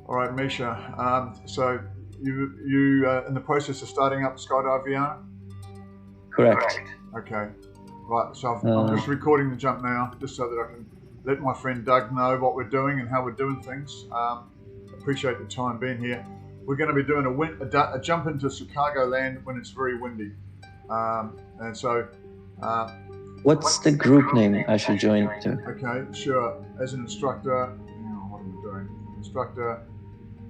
All right, Misha. So you in the process of starting up SkydiVR? Correct. Okay. Right. So I'm just recording the jump now, just so that I can let my friend Doug know what we're doing and how we're doing things. Appreciate the time being here. We're going to be doing a jump into Chicagoland when it's very windy. And so. What's the group name I should join to? Okay, sure. As an instructor, what am I doing? Instructor,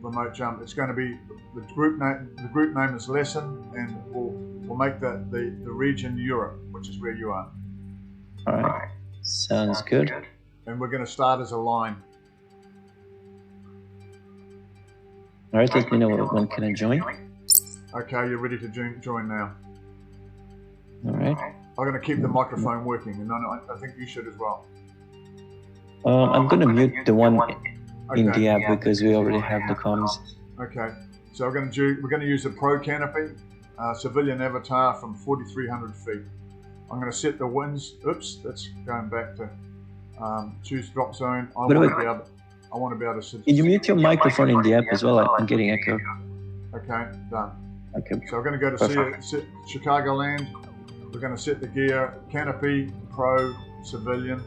remote jump. It's going to be the group name. The group name is lesson, and we'll make the region Europe, which is where you are. All right. Sounds good. And we're going to start as a line. All right. Let me know when can I join. Okay, you're ready to join now. All right. I'm going to keep the microphone working, and I think you should as well. I'm going to mute the one in the app because we already have the comms. Okay, so we're going to use a pro canopy, civilian avatar from 4,300 feet. I'm going to set the winds. Oops, that's going back to choose drop zone. I want to be able to sit. Can you mute your microphone in the app as well? I'm getting echo. Okay, done. Okay. So we're going to go to Chicagoland. We're going to set the gear, canopy, pro, civilian,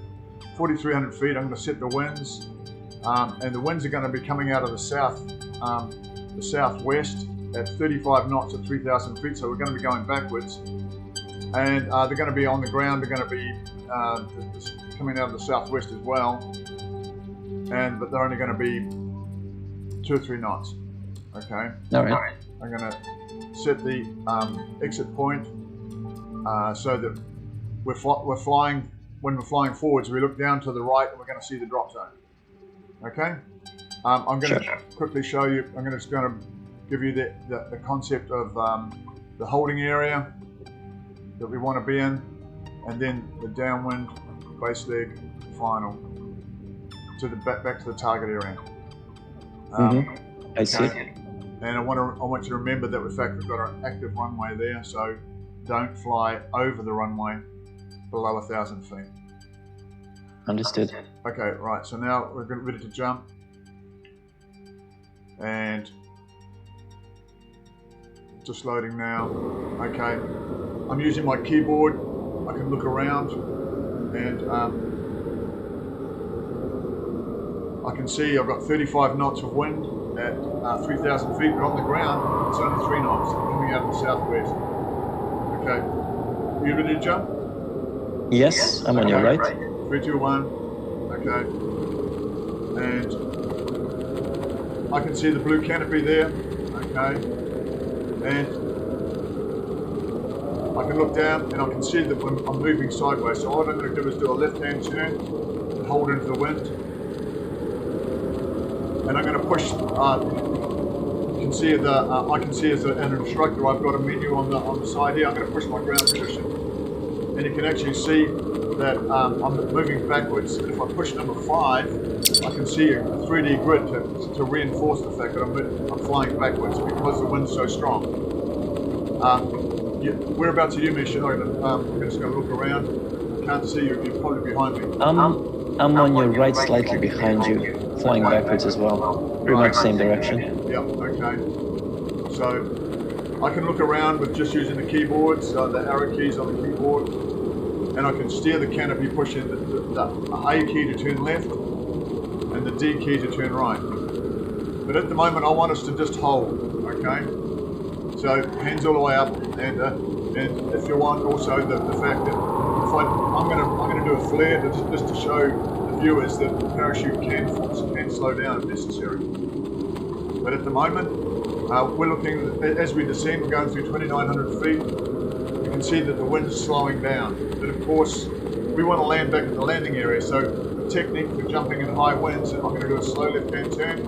4,300 feet. I'm going to set the winds, and the winds are going to be coming out of the southwest at 35 knots at 3,000 feet. So we're going to be going backwards, and they're going to be on the ground. They're going to be coming out of the southwest as well, but they're only going to be 2 or 3 knots. Okay. All right. I'm going to set the exit point. So that we're flying, when we're flying forwards, we look down to the right and we're going to see the drop zone. Okay? I'm going to quickly show you, I'm just going to give you the concept of the holding area that we want to be in, and then the downwind, base leg, final, to the back to the target area. I see. And I want you to remember that in fact we've got an active runway there, so don't fly over the runway below 1,000 feet. Understood. Okay, right. So now we're ready to jump, and just loading now. Okay, I'm using my keyboard. I can look around, and I can see I've got 35 knots of wind at 3,000 feet, but on the ground it's only 3 knots coming out of the southwest. Okay, you ready to jump? Yes, I'm on your right. 3, 2, 1. Okay, and I can see the blue canopy there. Okay, and I can look down and I can see that I'm moving sideways. So what I'm going to do is do a left-hand turn and hold into the wind, and I'm going to push. I can see as an instructor, I've got a menu on the side here. I'm going to push my ground position, and you can actually see that I'm moving backwards. If I push number 5, I can see a 3D grid to reinforce the fact that I'm flying backwards because the wind's so strong. Whereabouts are you, Misha? I'm just going to look around. I can't see you. You're probably behind me. I'm on your right, slightly behind you, flying backwards as well. Pretty much same direction. Yep, okay. So I can look around with just using the keyboards, the arrow keys on the keyboard, and I can steer the canopy, pushing the A key to turn left and the D key to turn right. But at the moment I want us to just hold, okay? So hands all the way up, and if you want also the fact that I'm going to do a flare just to show the viewers that the parachute can slow down if necessary. But at the moment, we're looking, as we descend, we're going through 2,900 feet. You can see that the wind is slowing down. But of course, we want to land back at the landing area. So the technique for jumping in high winds, and I'm going to do a slow left-hand turn,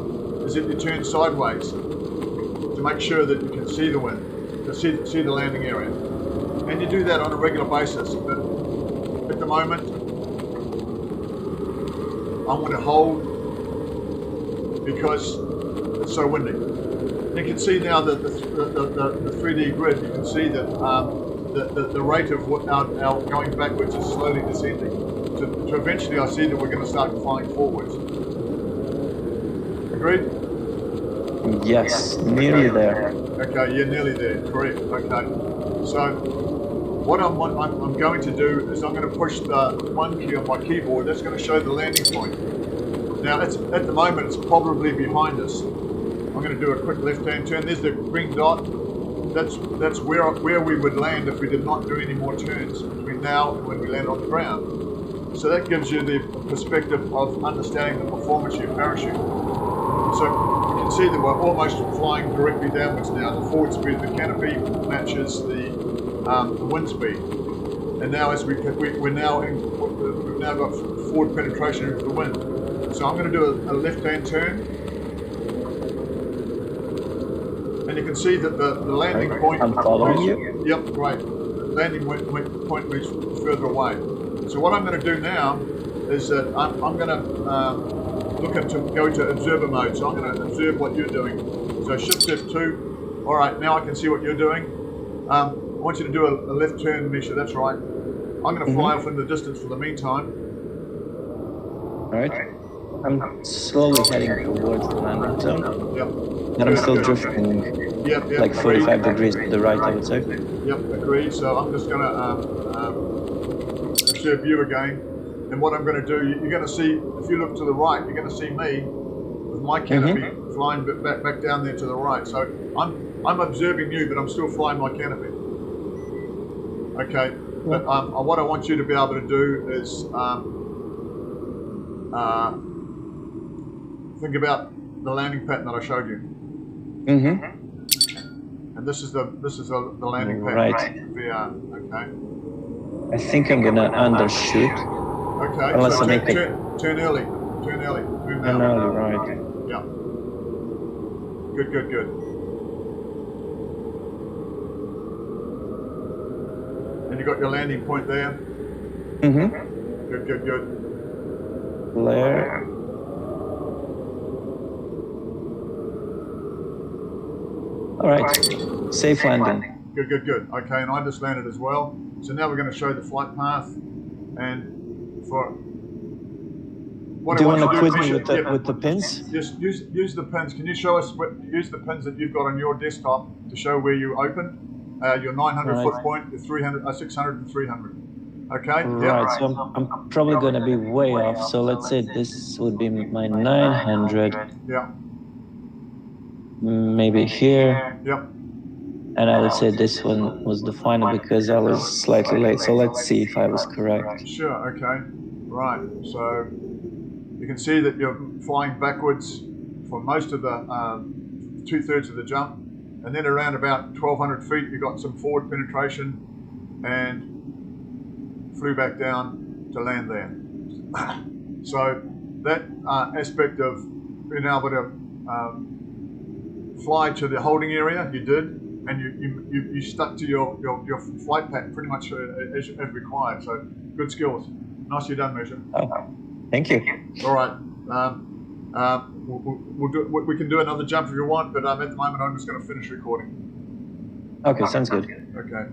is that you turn sideways to make sure that you can see the wind, to see the landing area. And you do that on a regular basis. But at the moment, I'm going to hold because it's so windy. You can see now that the 3D grid, you can see that the rate of our going backwards is slowly descending. To eventually I see that we're going to start flying forwards. Agreed? Yes, nearly there. Okay, you're nearly there. Correct. Okay. So what I'm going to do is I'm going to push the 1 key on my keyboard. That's going to show the landing point. Now, at the moment, it's probably behind us. I'm going to do a quick left-hand turn. There's the green dot. That's where we would land if we did not do any more turns between now and when we land on the ground. So that gives you the perspective of understanding the performance of your parachute. So you can see that we're almost flying directly downwards now. The forward speed of the canopy matches the wind speed. And now as we've now got forward penetration into the wind. So I'm going to do a left-hand turn. And you can see that the landing point... I'm following you. Yep, great. The landing point moves further away. So what I'm going to do now is that I'm going to go to observer mode. So I'm going to observe what you're doing. So shift F2. All right, now I can see what you're doing. I want you to do a left turn, Misha. That's right. I'm going to fly off in the distance for the meantime. All right. I'm slowly heading towards the landing zone. Yep. And I'm still drifting like 45 degrees to the right, I would say. Yep, agreed. So I'm just going to observe you again. And what I'm going to do, you're going to see, if you look to the right, you're going to see me with my canopy flying back down there to the right. So I'm observing you, but I'm still flying my canopy. Okay. But what I want you to be able to do is think about the landing pattern that I showed you. And this is the landing pattern. Right. VR. Okay. I think I'm gonna undershoot. Okay. Unless So I make turn early. Turn early. Move now. Turn early, right. Yeah. Good. And you got your landing point there. Good. Flare. All right. Safe landing. Good. Okay, and I just landed as well. So now we're going to show the flight path, and for what do you want want to quiz me Misha, with the pins? Just use the pins. Can you show us use the pins that you've got on your desktop to show where you open your 900 foot point, your 300, 600, and 300. Okay. Right. So I'm probably going to be way off. So let's say this would be my 900. Yeah. Maybe here. Yep. And I would say this one was the final because I was slightly late. So let's see if I was correct. Sure. Okay. Right. So you can see that you're flying backwards for most of the 2/3 of the jump, and then around about 1,200 feet, you got some forward penetration, and flew back down to land there. So that aspect of being able to fly to the holding area, you did, and you stuck to your flight pattern pretty much as required. So good skills. Nicely done, Misha. Oh, thank you. All right. We can do another jump if you want, but at the moment I'm just going to finish recording. Okay, sounds good. Okay.